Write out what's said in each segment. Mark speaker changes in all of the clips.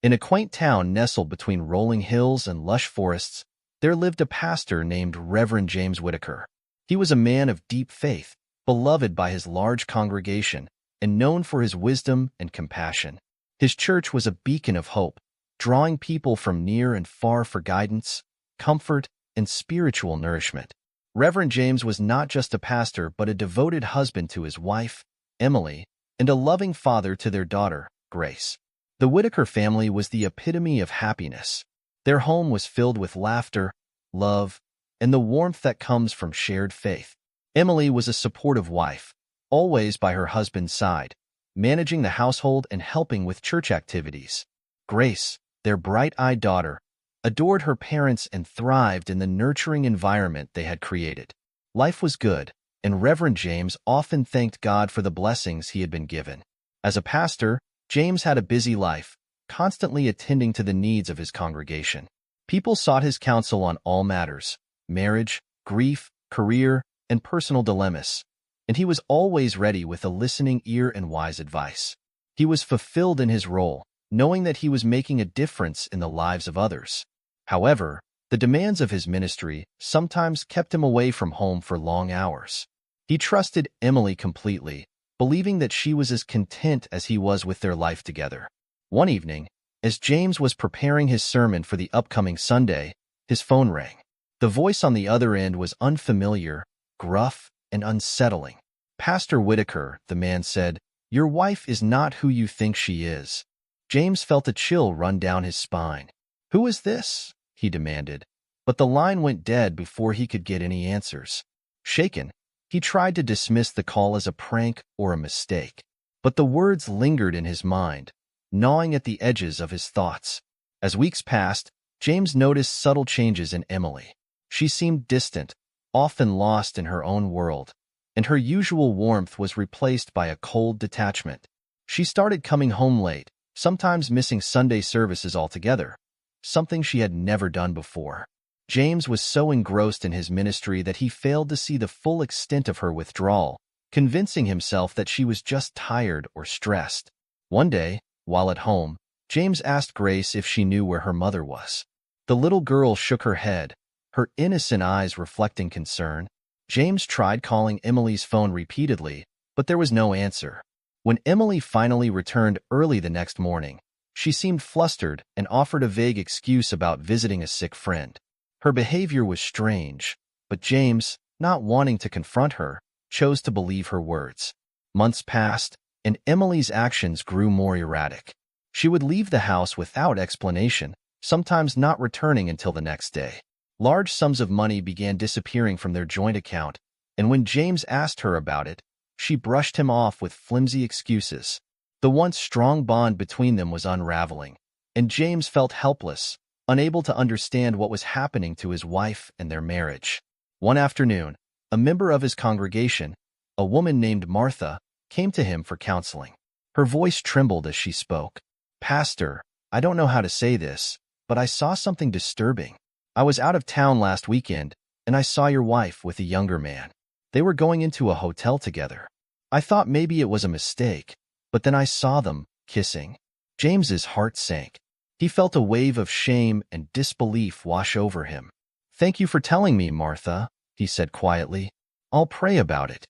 Speaker 1: In a quaint town nestled between rolling hills and lush forests, there lived a pastor named Reverend James Whitaker. He was a man of deep faith, beloved by his large congregation, and known for his wisdom and compassion. His church was a beacon of hope, drawing people from near and far for guidance, comfort, and spiritual nourishment. Reverend James was not just a pastor but a devoted husband to his wife, Emily, and a loving father to their daughter, Grace. The Whitaker family was the epitome of happiness. Their home was filled with laughter, love, and the warmth that comes from shared faith. Emily was a supportive wife, always by her husband's side, managing the household and helping with church activities. Grace, their bright-eyed daughter, adored her parents and thrived in the nurturing environment they had created. Life was good, and Reverend James often thanked God for the blessings he had been given. As a pastor, James had a busy life, constantly attending to the needs of his congregation. People sought his counsel on all matters: marriage, grief, career, and personal dilemmas, and he was always ready with a listening ear and wise advice. He was fulfilled in his role, knowing that he was making a difference in the lives of others. However, the demands of his ministry sometimes kept him away from home for long hours. He trusted Emily completely, believing that she was as content as he was with their life together. One evening, as James was preparing his sermon for the upcoming Sunday, his phone rang. The voice on the other end was unfamiliar, gruff, and unsettling. "Pastor Whitaker," the man said, "your wife is not who you think she is." James felt a chill run down his spine. "Who is this?" he demanded, but the line went dead before he could get any answers. Shaken, he tried to dismiss the call as a prank or a mistake, but the words lingered in his mind, gnawing at the edges of his thoughts. As weeks passed, James noticed subtle changes in Emily. She seemed distant, often lost in her own world, and her usual warmth was replaced by a cold detachment. She started coming home late, sometimes missing Sunday services altogether, something she had never done before. James was so engrossed in his ministry that he failed to see the full extent of her withdrawal, convincing himself that she was just tired or stressed. One day, while at home, James asked Grace if she knew where her mother was. The little girl shook her head, her innocent eyes reflecting concern. James tried calling Emily's phone repeatedly, but there was no answer. When Emily finally returned early the next morning, she seemed flustered and offered a vague excuse about visiting a sick friend. Her behavior was strange, but James, not wanting to confront her, chose to believe her words. Months passed, and Emily's actions grew more erratic. She would leave the house without explanation, sometimes not returning until the next day. Large sums of money began disappearing from their joint account, and when James asked her about it, she brushed him off with flimsy excuses. The once strong bond between them was unraveling, and James felt helpless, unable to understand what was happening to his wife and their marriage. One afternoon, a member of his congregation, a woman named Martha, came to him for counseling. Her voice trembled as she spoke. "Pastor, I don't know how to say this, but I saw something disturbing. I was out of town last weekend, and I saw your wife with a younger man. They were going into a hotel together. I thought maybe it was a mistake, but then I saw them kissing." James's heart sank. He felt a wave of shame and disbelief wash over him. "Thank you for telling me, Martha," he said quietly. "I'll pray about it."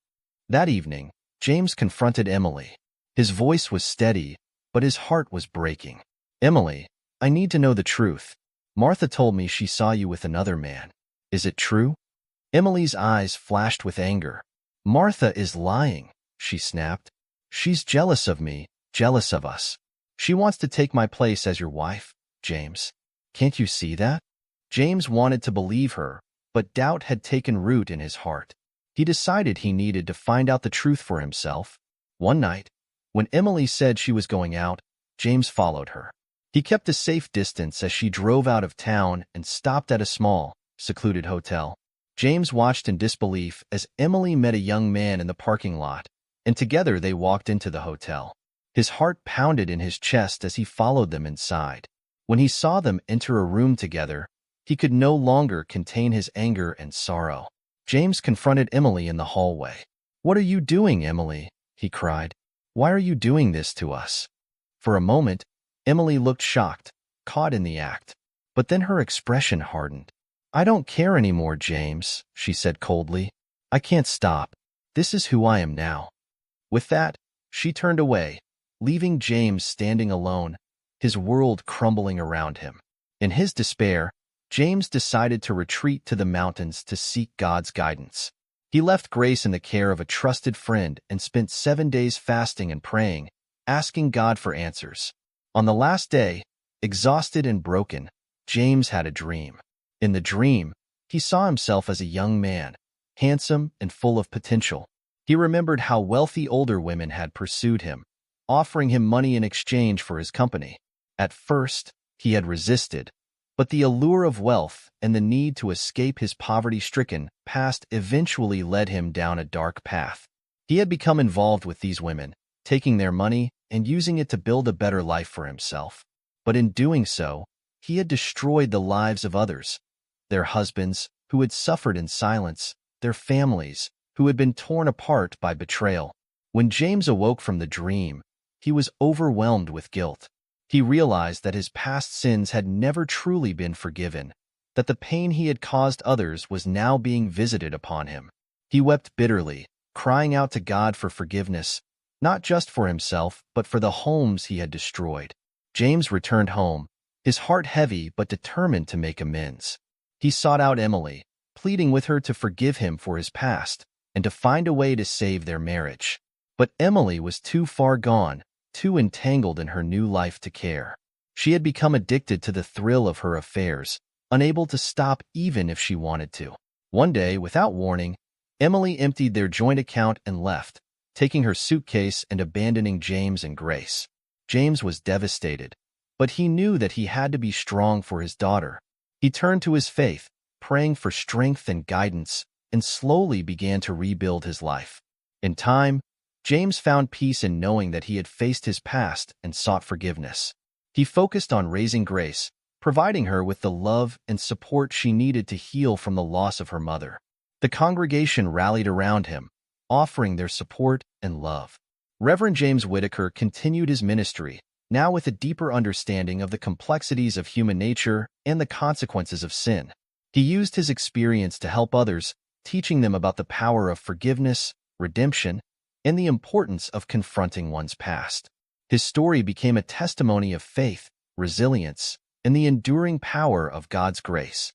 Speaker 1: That evening, James confronted Emily. His voice was steady, but his heart was breaking. "Emily, I need to know the truth. Martha told me she saw you with another man. Is it true?" Emily's eyes flashed with anger. "Martha is lying," she snapped. "She's jealous of me, jealous of us. She wants to take my place as your wife, James. Can't you see that?" James wanted to believe her, but doubt had taken root in his heart. He decided he needed to find out the truth for himself. One night, when Emily said she was going out, James followed her. He kept a safe distance as she drove out of town and stopped at a small, secluded hotel. James watched in disbelief as Emily met a young man in the parking lot, and together they walked into the hotel. His heart pounded in his chest as he followed them inside. When he saw them enter a room together, he could no longer contain his anger and sorrow. James confronted Emily in the hallway. "What are you doing, Emily?" he cried. "Why are you doing this to us?" For a moment, Emily looked shocked, caught in the act. But then her expression hardened. "I don't care anymore, James," she said coldly. "I can't stop. This is who I am now." With that, she turned away, leaving James standing alone, his world crumbling around him. In his despair, James decided to retreat to the mountains to seek God's guidance. He left Grace in the care of a trusted friend and spent 7 days fasting and praying, asking God for answers. On the last day, exhausted and broken, James had a dream. In the dream, he saw himself as a young man, handsome and full of potential. He remembered how wealthy older women had pursued him, offering him money in exchange for his company. At first, he had resisted, but the allure of wealth and the need to escape his poverty-stricken past eventually led him down a dark path. He had become involved with these women, taking their money and using it to build a better life for himself. But in doing so, he had destroyed the lives of others, their husbands, who had suffered in silence, their families, who had been torn apart by betrayal. When James awoke from the dream, he was overwhelmed with guilt. He realized that his past sins had never truly been forgiven, that the pain he had caused others was now being visited upon him. He wept bitterly, crying out to God for forgiveness, not just for himself, but for the homes he had destroyed. James returned home, his heart heavy but determined to make amends. He sought out Emily, pleading with her to forgive him for his past and to find a way to save their marriage. But Emily was too far gone, too entangled in her new life to care. She had become addicted to the thrill of her affairs, unable to stop even if she wanted to. One day, without warning, Emily emptied their joint account and left, taking her suitcase and abandoning James and Grace. James was devastated, but he knew that he had to be strong for his daughter. He turned to his faith, praying for strength and guidance, and slowly began to rebuild his life. In time, James found peace in knowing that he had faced his past and sought forgiveness. He focused on raising Grace, providing her with the love and support she needed to heal from the loss of her mother. The congregation rallied around him, offering their support and love. Reverend James Whitaker continued his ministry, now with a deeper understanding of the complexities of human nature and the consequences of sin. He used his experience to help others, teaching them about the power of forgiveness, redemption, and the importance of confronting one's past. His story became a testimony of faith, resilience, and the enduring power of God's grace.